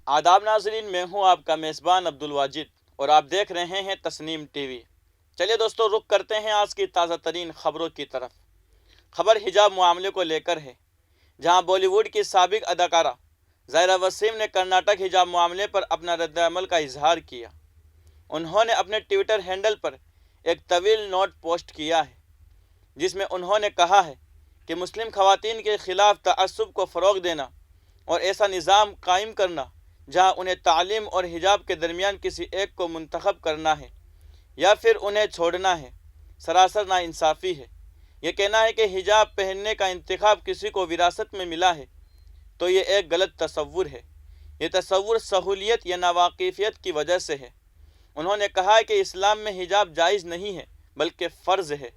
आदाब नाजरीन, मैं हूं आपका मेज़बान अब्दुल वाजिद और आप देख रहे हैं तस्नीम टीवी। चलिए दोस्तों, रुख करते हैं आज की ताज़ा तरीन खबरों की तरफ। खबर हिजाब मामले को लेकर है, जहां बॉलीवुड की साबिक अदाकारा ज़ाहिरा वसीम ने कर्नाटक हिजाब मामले पर अपना रद्द-ए-अमल का इजहार किया। उन्होंने अपने ट्विटर हैंडल पर एक तवील नोट पोस्ट किया है, जिसमें उन्होंने कहा है कि मुस्लिम खवातीन के खिलाफ तअस्सुब को फ़रोग़ देना और ऐसा निज़ाम कायम करना जहां उन्हें तालीम और हिजाब के दरमियान किसी एक को मुंतखब करना है या फिर उन्हें छोड़ना है, सरासर नाइंसाफ़ी है। ये कहना है कि हिजाब पहनने का इंतखाब किसी को विरासत में मिला है तो ये एक गलत तसव्वुर है। ये तसव्वुर सहूलियत या नावाकिफियत की वजह से है। उन्होंने कहा है कि इस्लाम में हिजाब जायज़ नहीं है बल्कि फ़र्ज़ है।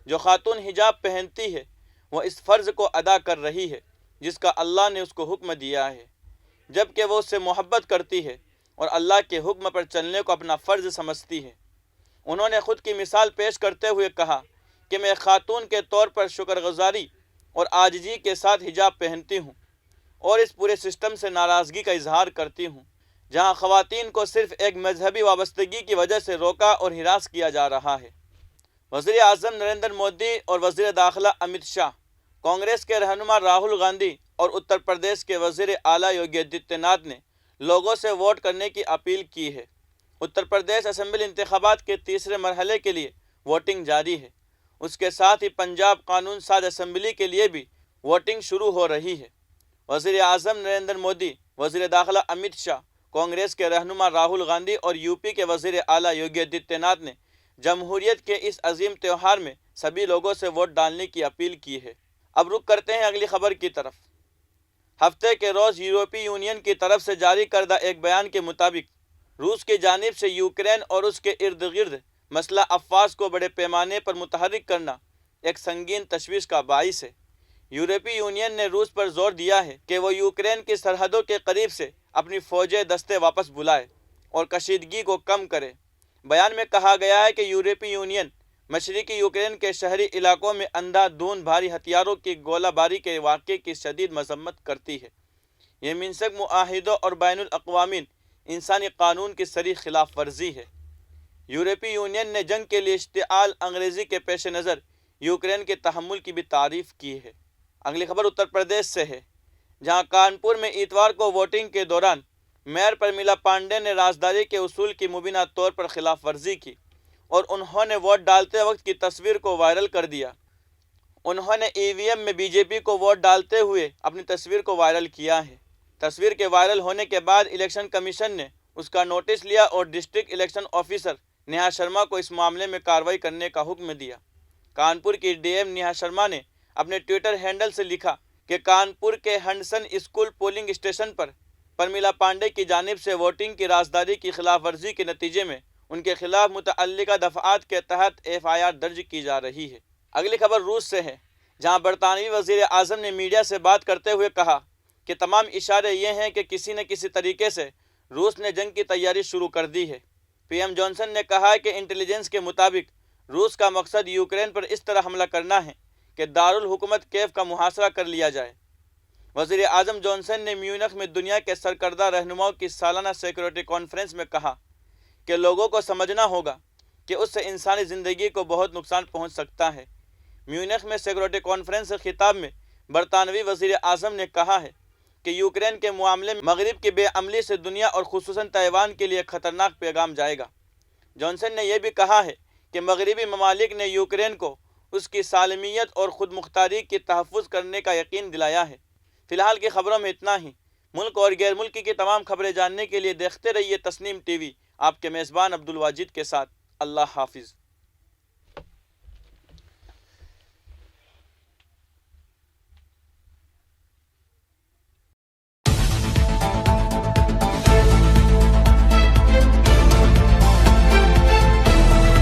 जो खातून हिजाब पहनती है वह इस फ़र्ज़ को अदा कर रही है जिसका अल्लाह ने उसको हुक्म दिया है, जबकि वो उससे मोहब्बत करती है और अल्लाह के हुक्म पर चलने को अपना फ़र्ज़ समझती है। उन्होंने ख़ुद की मिसाल पेश करते हुए कहा कि मैं खातून के तौर पर शुक्रगुज़ारी और आजिज़ी के साथ हिजाब पहनती हूँ और इस पूरे सिस्टम से नाराज़गी का इजहार करती हूँ, जहाँ ख़वातीन को सिर्फ़ एक मजहबी वाबस्तगी की वजह से रोका और हिरास किया जा रहा है। वज़ीर आज़म नरेंद्र मोदी और वज़ीर दाखिला अमित शाह, कांग्रेस के रहनुमा राहुल गांधी और उत्तर प्रदेश के वज़ीर आला योगी आदित्यनाथ ने लोगों से वोट करने की अपील की है। उत्तर प्रदेश असेंबली इंतखाबात के तीसरे मरहले के लिए वोटिंग जारी है। उसके साथ ही पंजाब कानून साज असेंबली के लिए भी वोटिंग शुरू हो रही है। वज़ीर आज़म नरेंद्र मोदी, वज़ीर दाखिला अमित शाह, कांग्रेस के रहनुमा राहुल गांधी और यूपी के वज़ीर आला योगी आदित्यनाथ ने जमहूरियत के इस अजीम त्यौहार में सभी लोगों से वोट डालने की अपील की है। अब रुख करते हैं अगली खबर की तरफ। हफ्ते के रोज़ यूरोपीय यूनियन की तरफ से जारी करदा एक बयान के मुताबिक रूस की जानिब से यूक्रेन और उसके इर्द गिर्द मसला अफवाज को बड़े पैमाने पर मुतहर्रिक करना एक संगीन तशवीश का बाइस है। यूरोपीय यूनियन ने रूस पर जोर दिया है कि वो यूक्रेन की सरहदों के करीब से अपनी फ़ौजें दस्ते वापस बुलाए और कशीदगी को कम करे। बयान में कहा गया है कि यूरोपीय यूनियन मशरक़ी यूक्रेन के शहरी इलाकों में अंधाधुंध भारी हथियारों की गोलाबारी के वाक़े की शदीद मज़म्मत करती है। ये मिंसक मुआहिदों और बैनुल अक़वामी इंसानी कानून की सरी खिलाफ वर्जी है। यूरोपीय यूनियन ने जंग के लिए इश्तिआल अंग्रेज़ी के पेश नज़र यूक्रेन के तहम्मुल की भी तारीफ़ की है। अगली खबर उत्तर प्रदेश से है, जहाँ कानपुर में इतवार को वोटिंग के दौरान मेयर प्रमिला पांडे ने राजदारी के उसूल की मुबीना तौर पर खिलाफ वर्जी की और उन्होंने वोट डालते वक्त की तस्वीर को वायरल कर दिया। उन्होंने ईवीएम में बीजेपी को वोट डालते हुए अपनी तस्वीर को वायरल किया है। तस्वीर के वायरल होने के बाद इलेक्शन कमीशन ने उसका नोटिस लिया और district election officer Neha Sharma को इस मामले में कार्रवाई करने का हुक्म दिया। कानपुर की डीएम नेहा शर्मा ने अपने ट्विटर हैंडल से लिखा कि कानपुर के हंडसन स्कूल पोलिंग स्टेशन पर प्रमिला पांडे की जानिब से वोटिंग की राजदारी की खिलाफ वर्जी के नतीजे में उनके खिलाफ मुतअल्लिका दफ़ात के तहत एफआईआर दर्ज की जा रही है। अगली खबर रूस से है, जहां बरतानवी वज़ीर आज़म ने मीडिया से बात करते हुए कहा कि तमाम इशारे ये हैं कि किसी न किसी तरीके से रूस ने जंग की तैयारी शुरू कर दी है। पीएम जॉनसन ने कहा है कि इंटेलिजेंस के मुताबिक रूस का मकसद यूक्रेन पर इस तरह हमला करना है कि दारुल हुकूमत कीव का मुहासरा कर लिया जाए। वज़ीर आज़म जॉनसन ने म्यूनिख में दुनिया के सरकर्दा रहनुमाओं की सालाना सिक्योरिटी कॉन्फ्रेंस में कहा कि लोगों को समझना होगा कि उससे इंसानी ज़िंदगी को बहुत नुकसान पहुंच सकता है। म्यूनिख में सिक्योरिटी कॉन्फ्रेंस के खिताब में बरतानवी वज़ीर आज़म ने कहा है कि यूक्रेन के मामले में मगरिब की बेअमली से दुनिया और खुसूसन ताइवान के लिए ख़तरनाक पैगाम जाएगा। जॉनसन ने यह भी कहा है कि मगरिबी ममालिक ने यूक्रेन को उसकी सालमियत और ख़ुद मुख्तारी की तहफ़्फ़ुज़ करने का यकीन दिलाया है। फ़िलहाल की खबरों में इतना ही। मुल्क और गैर मुल्की की तमाम खबरें जानने के लिए देखते रहिए तस्नीम टीवी, आपके मेज़बान अब्दुल वाजिद के साथ। अल्लाह हाफिज़।